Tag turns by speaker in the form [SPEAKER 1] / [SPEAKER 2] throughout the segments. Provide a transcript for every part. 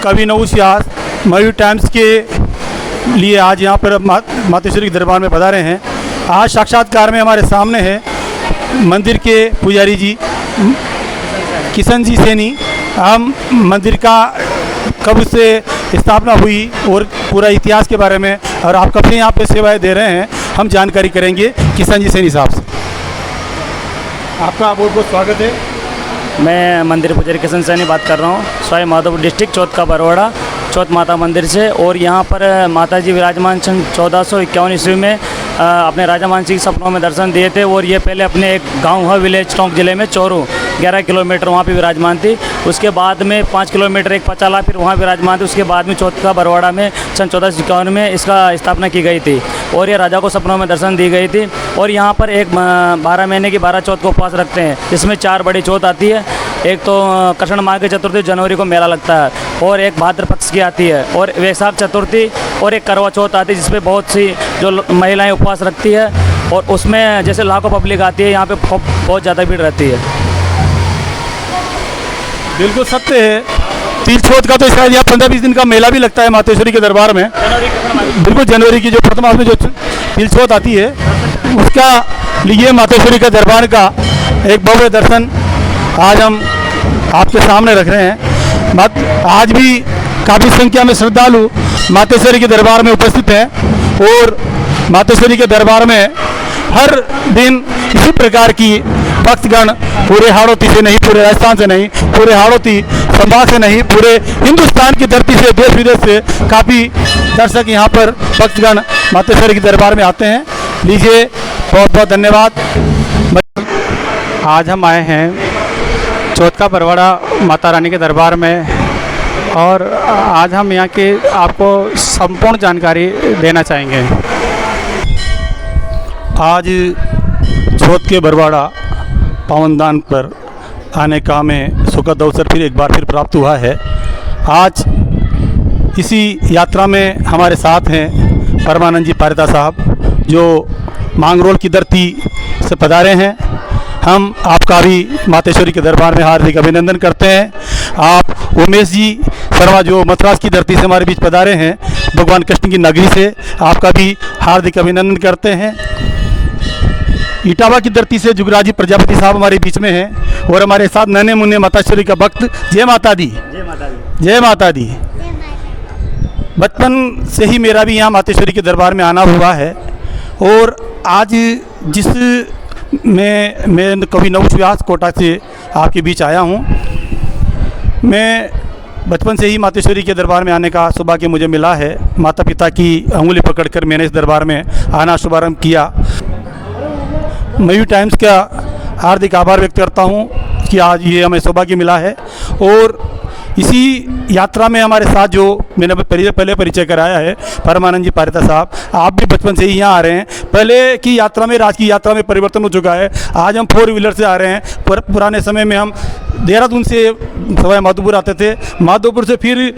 [SPEAKER 1] कवि नऊश व्यास मयूर टाइम्स के लिए आज यहाँ पर मातेश्वरी के दरबार में पधारे हैं। आज साक्षात्कार में हमारे सामने है मंदिर के पुजारी जी किशन जी सैनी। हम मंदिर का कब से स्थापना हुई और पूरा इतिहास के बारे में और आप कब से यहाँ पे सेवाएं दे रहे हैं हम जानकारी करेंगे किशन जी सैनी साहब से। आपका बहुत बहुत स्वागत है।
[SPEAKER 2] मैं मंदिर पुजारी किशन सैनी बात कर रहा हूँ, सवाई माधोपुर डिस्ट्रिक्ट चौथ का बरवाड़ा चौथ माता मंदिर से। और यहाँ पर माता जी विराजमान सन 1451 ईस्वी में अपने राजा मानसिंह के सपनों में दर्शन दिए थे। और ये पहले अपने एक गांव है विलेज टोंक जिले में चोरू 11 किलोमीटर वहाँ पे विराजमान थी। उसके बाद में 5 किलोमीटर एक पचाला फिर वहाँ विराजमान थी। उसके बाद में चौथ का बरवाड़ा में सन 1451 में इसका स्थापना की गई थी और ये राजा को सपनों में दर्शन दी गई थी। और यहाँ पर एक 12 महीने की 12 चौथ को उपवास रखते हैं, जिसमें 4 बड़ी चौथ आती है। एक तो कृष्ण माह की चतुर्थी जनवरी को मेला लगता है, और एक भाद्र पक्ष की आती है, और वैशाख चतुर्थी, और एक करवा चौथ आती है जिसमें बहुत सी जो महिलाएं उपवास रखती है। और उसमें जैसे लाखों पब्लिक आती है, यहाँ पे बहुत ज़्यादा भीड़ रहती है।
[SPEAKER 1] बिल्कुल सत्य है। तीज चौथ का तो शायद यहाँ 15-20 दिन का मेला भी लगता है मातेश्वरी के दरबार में। बिल्कुल जनवरी की जो प्रथम मास में जो तीज चौथ आती है उसका लिए मातेश्वरी के दरबार का एक भव्य दर्शन आज हम आपके सामने रख रहे हैं। आज भी काफ़ी संख्या में श्रद्धालु मातेश्वरी के दरबार में उपस्थित हैं और मातेश्वरी के दरबार में हर दिन इसी प्रकार की भक्तगण पूरे हाड़ौती से नहीं, पूरे राजस्थान से नहीं, पूरे हाड़ौती संभाग से नहीं, पूरे हिंदुस्तान की धरती से, देश विदेश से काफ़ी दर्शक यहाँ पर भक्तगण मातेश्वरी के दरबार में आते हैं। लीजिए, बहुत बहुत धन्यवाद। आज हम आए हैं चौथ का बरवाड़ा माता रानी के दरबार में और आज हम यहाँ के आपको संपूर्ण जानकारी देना चाहेंगे। आज चौथ के बरवाड़ा पावनदान पर आने का हमें सुखद अवसर फिर एक बार प्राप्त हुआ है। आज इसी यात्रा में हमारे साथ हैं परमानंद जी पारिता साहब, जो मांगरोल की धरती से पधारे हैं। हम आपका भी मातेश्वरी के दरबार में हार्दिक अभिनंदन करते हैं। आप उमेश जी शर्मा जो मद्रास की धरती से हमारे बीच पधारे हैं, भगवान कृष्ण की नगरी से, आपका भी हार्दिक अभिनंदन करते हैं। इटावा की धरती से जुगराजी प्रजापति साहब हमारे बीच में हैं और हमारे साथ नन्हे मुन्ने माताश्वरी का भक्त। जय माता दी, जय माता दी, जय माता दी। बचपन से ही मेरा भी यहाँ मातेश्वरी के दरबार में आना हुआ है और आज जिस मैं कवि नऊश व्यास कोटा से आपके बीच आया हूँ। मैं बचपन से ही मातेश्वरी के दरबार में आने का सौभाग्य मुझे मिला है। माता पिता की अंगुली पकड़कर मैंने इस दरबार में आना शुभारंभ किया। मयूर टाइम्स का हार्दिक आभार व्यक्त करता हूँ कि आज ये हमें सौभाग्य मिला है। और इसी यात्रा में हमारे साथ जो मैंने पहले परिचय कराया है परमानंद जी पारिता साहब, आप भी बचपन से ही यहाँ आ रहे हैं। पहले की यात्रा में, राज की यात्रा में परिवर्तन हो चुका है। आज हम 4 व्हीलर से आ रहे हैं। पुराने समय में हम देहरादून से सवाई माधोपुर आते थे, माधोपुर से फिर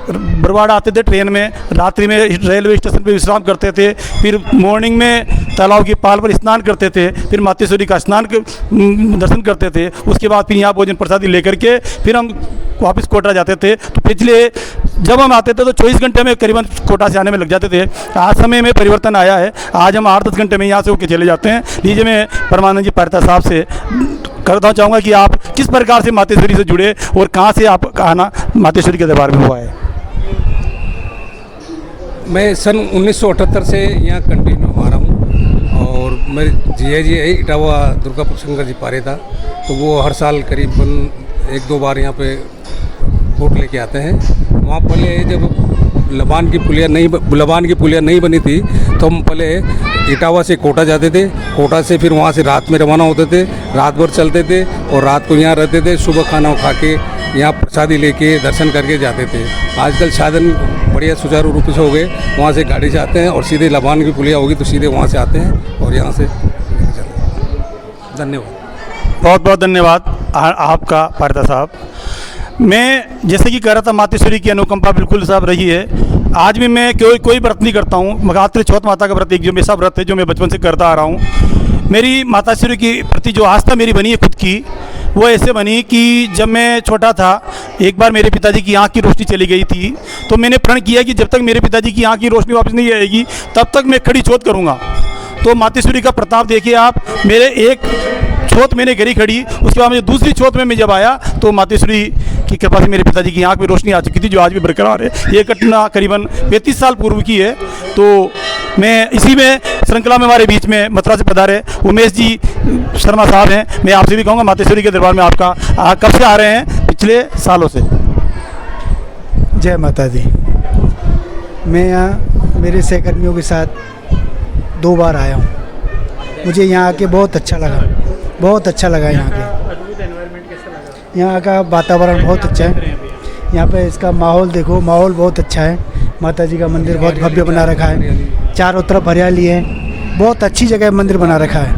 [SPEAKER 1] बरवाड़ा आते थे ट्रेन में, रात्रि में रेलवे स्टेशन पर विश्राम करते थे, फिर मॉर्निंग में तालाब की पाल पर स्नान करते थे, फिर मातेश्वरी का दर्शन करते थे। उसके बाद फिर यहाँ भोजन प्रसादी लेकर के फिर हम वापस कोटा जाते थे। तो पिछले जब हम आते थे तो 24 घंटे में करीबन कोटा से आने में लग जाते थे। आज समय में परिवर्तन आया है, आज हम 8-10 घंटे में यहाँ से होकर चले जाते हैं। लीजिए, मैं परमानंद जी पारिता साहब से करना चाहूँगा कि आप किस प्रकार से मातेश्वरी से जुड़े और कहाँ से आप आना मातेश्वरी के दरबार में हुआ है।
[SPEAKER 3] मैं सन 1978 से यहाँ कंटिन्यू आ रहा हूँ और मेरे जिया जी है इटावा दुर्गा शंकर जी पारिता, तो वो हर साल करीबन 1-2 बार यहाँ पे वोट लेके आते हैं। वहाँ पहले जब लबान की पुलिया नहीं बनी थी तो हम पहले इटावा से कोटा जाते थे, कोटा से फिर वहाँ से रात में रवाना होते थे, रात भर चलते थे और रात को यहाँ रहते थे। सुबह खाना खा के यहाँ प्रसादी लेके दर्शन करके जाते थे। आजकल साधन बढ़िया सुचारू रूप से हो गए, वहाँ से गाड़ी से आते हैं और सीधे लबान की पुलिया होगी तो सीधे वहाँ से आते हैं और यहाँ से धन्यवाद।
[SPEAKER 1] बहुत बहुत धन्यवाद आपका पारिता साहब। मैं जैसे कि कह रहा था, मातेश्वरी की अनुकंपा बिल्कुल साहब रही है। आज भी मैं कोई व्रत नहीं करता हूँ। महागात्री चौथ माता का व्रत एक जो मेरा व्रत है, जो मैं बचपन से करता आ रहा हूँ। मेरी माताश्री के प्रति जो आस्था मेरी बनी है खुद की, वो ऐसे बनी कि जब मैं छोटा था, एक बार मेरे पिताजी की आँख की रोशनी चली गई थी, तो मैंने प्रण किया कि जब तक मेरे पिताजी की आँख की रोशनी वापस नहीं आएगी तब तक मैं खड़ी चौथ करूँगा। तो मातेश्वरी का प्रताप देखिए आप, मेरे एक चौथ मैंने करी खड़ी, उसके बाद मुझे दूसरी चौथ में मैं जब आया तो मातेश्वरी की कृपा से मेरे पिताजी की आँख में रोशनी आ चुकी थी, जो आज भी बरकरार है। ये घटना करीबन 35 साल पूर्व की है। तो मैं इसी में श्रृंखला में हमारे बीच में मथुरा से पधारे उमेश जी शर्मा साहब हैं। मैं आपसे भी कहूँगा मातेश्वरी के दरबार में आपका कब से आ रहे हैं? पिछले सालों से।
[SPEAKER 4] जय माता दी। मैं यहाँ मेरे सहकर्मियों के साथ 2 बार आया हूँ। मुझे यहाँ आके बहुत अच्छा लगा, बहुत अच्छा लगा यहाँ के। यहाँ का वातावरण बहुत अच्छा है। यहाँ पे इसका माहौल देखो, माहौल बहुत अच्छा है। माता जी का मंदिर बहुत भव्य बना रखा है, चारों तरफ हरियाली है, बहुत अच्छी जगह मंदिर बना रखा है।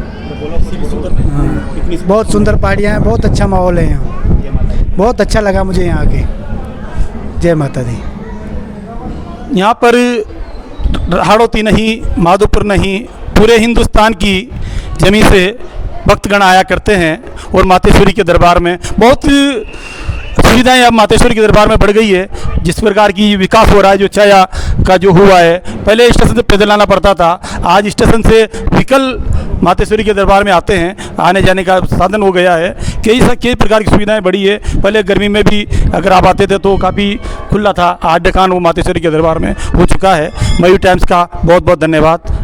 [SPEAKER 4] हाँ, बहुत सुंदर पहाड़ियाँ हैं, बहुत अच्छा माहौल है यहाँ, बहुत अच्छा लगा मुझे यहाँ आके। जय माता दी।
[SPEAKER 1] यहाँ पर हाड़ौती नहीं, माधोपुर नहीं, पूरे हिंदुस्तान की ज़मीन से भक्तगण आया करते हैं और मातेश्वरी के दरबार में बहुत सुविधाएं अब मातेश्वरी के दरबार में बढ़ गई है। जिस प्रकार की विकास हो रहा है, जो छाया का जो हुआ है, पहले स्टेशन से पैदल आना पड़ता था, आज स्टेशन से व्हीकल मातेश्वरी के दरबार में आते हैं, आने जाने का साधन हो गया है। कई प्रकार की सुविधाएं बढ़ी है। पहले गर्मी में भी अगर आप आते थे तो काफ़ी खुला था, आज दुकान वो मातेश्वरी के दरबार में हो चुका है। मयूर टाइम्स का बहुत बहुत धन्यवाद।